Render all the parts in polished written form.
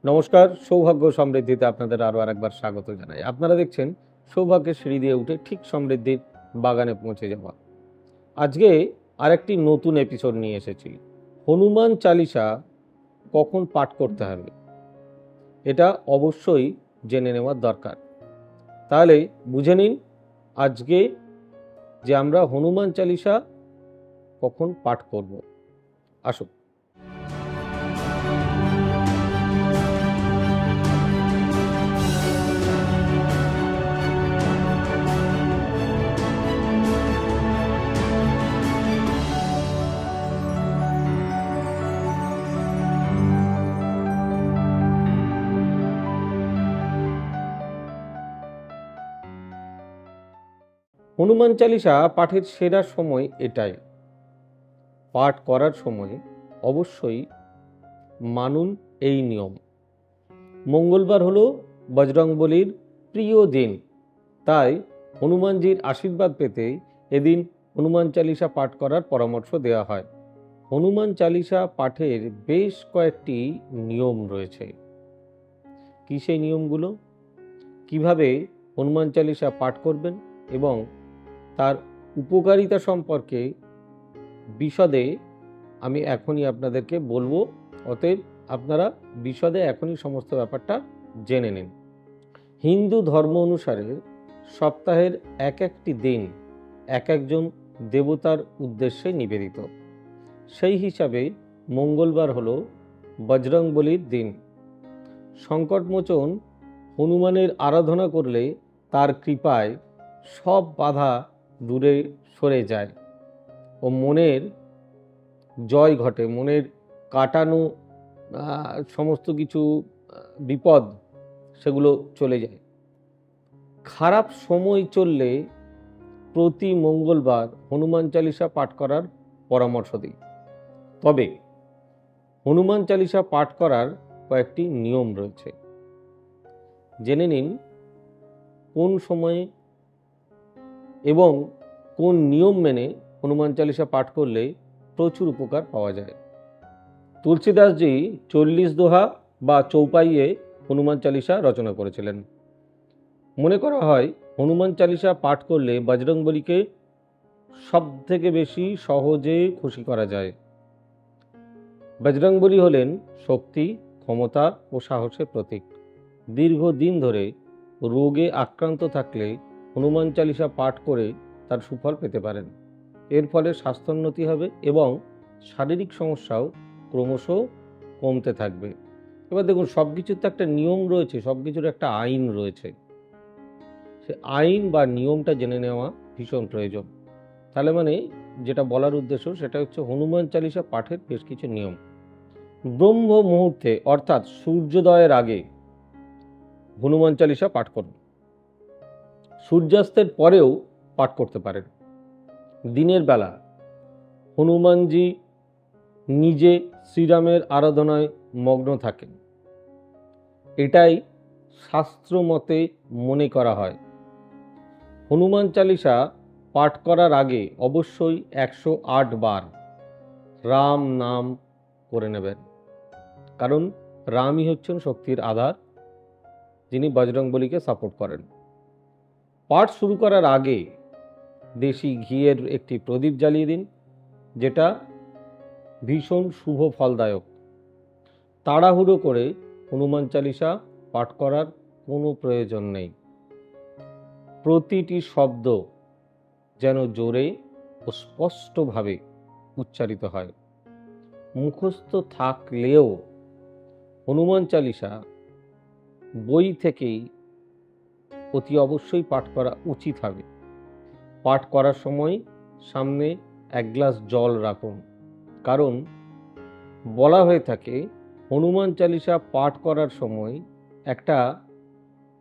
নমস্কার, সৌভাগ্য সমৃদ্ধিতে আপনাদের আরও আরেকবার স্বাগত জানাই। আপনারা দেখছেন সৌভাগ্যের সিঁড়ি দিয়ে উঠে ঠিক সমৃদ্ধির বাগানে পৌঁছে যাওয়া। আজকে আরেকটি নতুন এপিসোড নিয়ে এসেছি। হনুমান চালিসা কখন পাঠ করতে হবে এটা অবশ্যই জেনে নেওয়ার দরকার। তাহলে বুঝে নিন আজকে যে আমরা হনুমান চালিসা কখন পাঠ করব। আসুন। হনুমান চালিসা পাঠের সেরা সময় এটাই। পাঠ করার সময় অবশ্যই মানুন এই নিয়ম। মঙ্গলবার হলো বজরংবলীর প্রিয় দিন, তাই হনুমানজির আশীর্বাদ পেতে এদিন হনুমান চালিসা পাঠ করার পরামর্শ দেওয়া হয়। হনুমান চালিসা পাঠের বেশ কয়েকটি নিয়ম রয়েছে। কী সেই নিয়মগুলো, কিভাবে হনুমান চালিসা পাঠ করবেন এবং তার উপকারিতা সম্পর্কে বিশদে আমি এখনই আপনাদেরকে বলবো। অতএব আপনারা বিশদে এখনই সমস্ত ব্যাপারটা জেনে নিন। হিন্দু ধর্ম অনুসারে সপ্তাহের এক একটি দিন এক একজন দেবতার উদ্দেশ্যে নিবেদিত। সেই হিসাবে মঙ্গলবার হলো বজরংবলীর দিন। সংকটমোচন হনুমানের আরাধনা করলে তার কৃপায় সব বাধা দূরে সরে যায় ও মনের জয় ঘটে। মনের কাটানো সমস্ত কিছু বিপদ সেগুলো চলে যায়। খারাপ সময় চললে প্রতি মঙ্গলবার হনুমান চালিসা পাঠ করার পরামর্শ দিই। তবে হনুমান চালিসা পাঠ করার কয়েকটি নিয়ম রয়েছে, জেনে নিন কোন সময়ে এবং কোন নিয়ম মেনে হনুমান চালিসা পাঠ করলে প্রচুর উপকার পাওয়া যায়। তুলসীদাসজি 40 দোহা বা চৌপাইয়ে হনুমান চালিসা রচনা করেছিলেন। মনে করা হয় হনুমান চালিসা পাঠ করলে বজরংবলীকে সব থেকে বেশি সহজে খুশি করা যায়। বজরংবলী হলেন শক্তি, ক্ষমতা ও সাহসের প্রতীক। দীর্ঘদিন ধরে রোগে আক্রান্ত থাকলে হনুমান চালিসা পাঠ করে তার সুফল পেতে পারেন। এর ফলে স্বাস্থ্যোন্নতি হবে এবং শারীরিক সমস্যাও ক্রমশ কমতে থাকবে। এবার দেখুন, সব কিছুর তো একটা নিয়ম রয়েছে, সব কিছুর একটা আইন রয়েছে। সে আইন বা নিয়মটা জেনে নেওয়া ভীষণ প্রয়োজন। তাহলে মানে যেটা বলার উদ্দেশ্য সেটা হচ্ছে হনুমান চালিসা পাঠের বেশ কিছু নিয়ম। ব্রহ্ম মুহূর্তে অর্থাৎ সূর্যোদয়ের আগে হনুমান চালিসা পাঠ করুন। সূর্যাস্তের পরেও পাঠ করতে পারেন। দিনের বেলা হনুমানজি নিজে শ্রীরামের আরাধনায় মগ্ন থাকেন, এটাই শাস্ত্র মতে মনে করা হয়। হনুমান চালিসা পাঠ করার আগে অবশ্যই 108 বার রাম নাম করে নেবেন, কারণ রামই হচ্ছেন শক্তির আধার, যিনি বজরংবলীকে সাপোর্ট করেন। পাঠ শুরু করার আগে দেশি ঘিয়ের একটি প্রদীপ জ্বালিয়ে দিন, যেটা ভীষণ শুভ ফলদায়ক। তাড়াহুড়ো করে হনুমান চালিসা পাঠ করার কোনো প্রয়োজন নেই। প্রতিটি শব্দ যেন জোরে ও স্পষ্টভাবে উচ্চারিত হয়। মুখস্থ থাকলেও হনুমান চালিসা বই থেকেই অতি অবশ্যই পাঠ করা উচিত হবে। পাঠ করার সময় সামনে এক গ্লাস জল রাখুন, কারণ বলা হয়ে থাকে হনুমান চালিসা পাঠ করার সময় একটা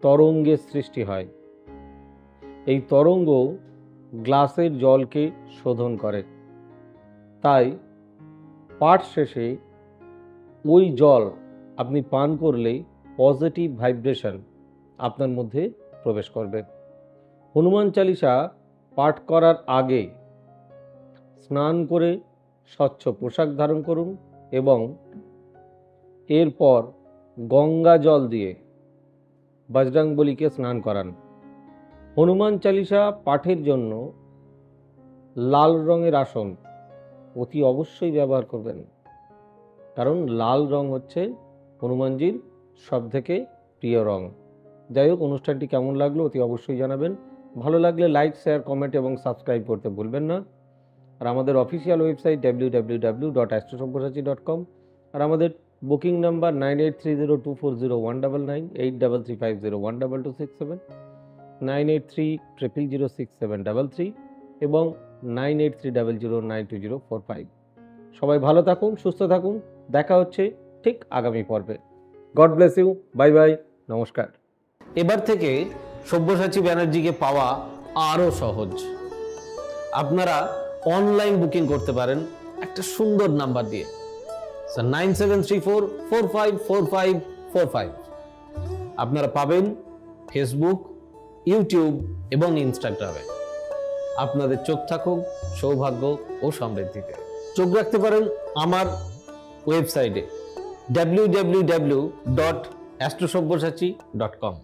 তরঙ্গের সৃষ্টি হয়। এই তরঙ্গ গ্লাসের জলকে শোধন করে, তাই পাঠ শেষে ওই জল আপনি পান করলে পজিটিভ ভাইব্রেশন আপনার মধ্যে প্রবেশ করবে। হনুমান চালিসা পাঠ করার আগে স্নান করে স্বচ্ছ পোশাক ধারণ করুন এবং এরপর গঙ্গা জল দিয়ে বজরংবলীকে স্নান করান। হনুমান চালিসা পাঠের জন্য লাল রঙের আসন অতি অবশ্যই ব্যবহার করবেন, কারণ লাল রং হচ্ছে হনুমানজির সবথেকে প্রিয় রং। যাই হোক, অনুষ্ঠানটি কেমন লাগলো অতি অবশ্যই জানাবেন। ভালো লাগলে লাইক, শেয়ার, কমেন্ট এবং সাবস্ক্রাইব করতে ভুলবেন না। আর আমাদের অফিসিয়াল ওয়েবসাইট www.astrosaব্যসাচী.com, আর আমাদের বুকিং নাম্বার 9830240199, 8335012267, 9830006733 এবং 9830092045। সবাই ভালো থাকুন, সুস্থ থাকুন। দেখা হচ্ছে ঠিক আগামী পর্বে। God bless you. Bye bye. নমস্কার। এবার থেকে সব্যসাচী ব্যানার্জিকে পাওয়া আরও সহজ। আপনারা অনলাইন বুকিং করতে পারেন একটা সুন্দর নাম্বার দিয়ে, 9734454545। আপনারা পাবেন ফেসবুক, ইউটিউব এবং ইনস্টাগ্রামে। আপনাদের চোখ থাকুক সৌভাগ্য ও সমৃদ্ধিতে। চোখ রাখতে পারেন আমার ওয়েবসাইটে www.astrosaব্যসাচী.com।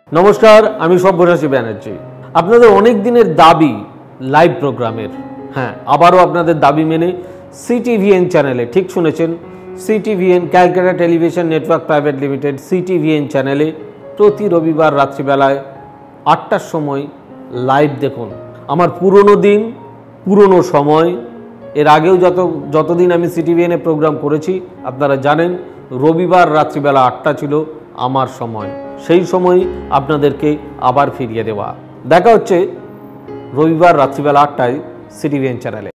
নমস্কার, আমি সব্যসাচী ব্যানার্জি। আপনাদের অনেক দিনের দাবি লাইভ প্রোগ্রামের, হ্যাঁ আবারও আপনাদের দাবি মেনে CTVN চ্যানেলে, ঠিক শুনেছেন, CTVN Calcutta television network private limited CTVN চ্যানেলে প্রতি রবিবার রাত্রিবেলায় 8টার সময় লাইভ দেখুন। আমার পুরনো দিন, পুরনো সময়, এর আগেও যতদিন আমি CTVN-এ প্রোগ্রাম করেছি আপনারা জানেন রবিবার রাত্রিবেলা 8টা ছিল আমার সময়। সেই সময় আপনাদেরকে আবার ফিরিয়ে দেওয়া। দেখা হচ্ছে রবিবার রাত্রিবেলা 8টায় CTVN চ্যানেলে।